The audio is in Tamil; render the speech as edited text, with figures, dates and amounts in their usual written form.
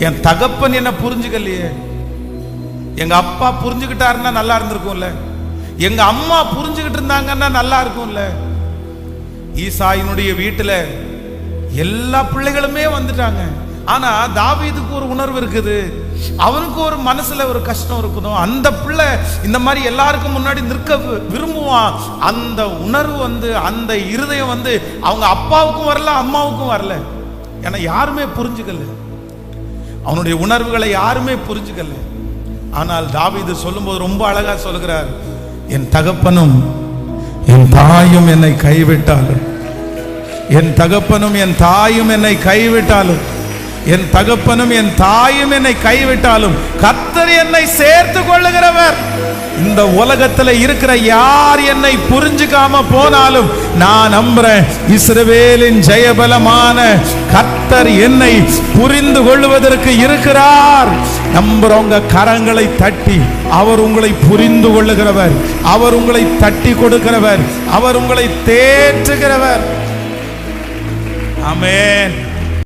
என் தகப்பன் என்ன புரிஞ்சுக்கலையே. எங்க அப்பா புரிஞ்சுக்கிட்டாருன்னா நல்லா இருந்திருக்கும்ல, எங்க அம்மா புரிஞ்சுக்கிட்டு இருந்தாங்கன்னா நல்லா இருக்கும்ல. ஈசாயினுடைய வீட்டுல எல்லா பிள்ளைகளுமே வந்துட்டாங்க. ஆனா தாவீதுக்கு ஒரு உணர்வு இருக்குது, அவனுக்கு ஒரு மனசுல ஒரு கஷ்டம் இருக்கணும். அந்த பிள்ளை இந்த மாதிரி எல்லாருக்கும் முன்னாடி நிற்க விரும்புவான். அந்த உணர்வு அந்த இருதயம் அவங்க அப்பாவுக்கும் வரல, அம்மாவுக்கும் வரல. ஏன்னா யாருமே புரிஞ்சுக்கல, அவனுடைய உணர்வுகளை யாருமே புரிஞ்சுக்கல. ஆனால் தாவீது சொல்லும்போது ரொம்ப அழகா சொல்கிறார், என் தகப்பனும் என் தாயும் என்னை கைவிட்டாலும், என் தகப்பனும் என் தாயும் என்னை கைவிட்டாலும், என் தகப்பனும் என் தாயும் என்னை கைவிட்டாலும் கர்த்தர் என்னை சேர்த்து கொள்ளுகிறவர். இந்த உலகத்துல இருக்கிற யார் என்னை புரிஞ்சுக்காம போனாலும் நான் நம்புறேன், இஸ்ரவேலின் ஜெயபலமான கர்த்தர் என்னை புரிந்து கொள்வதற்கு இருக்கிறார். நம்புறவங்க கரங்களை தட்டி, அவர் உங்களை புரிந்து கொள்ளுகிறவர், அவர் உங்களை தட்டி கொடுக்கிறவர், அவர் உங்களை தேற்றுகிறவர். ஆமென்.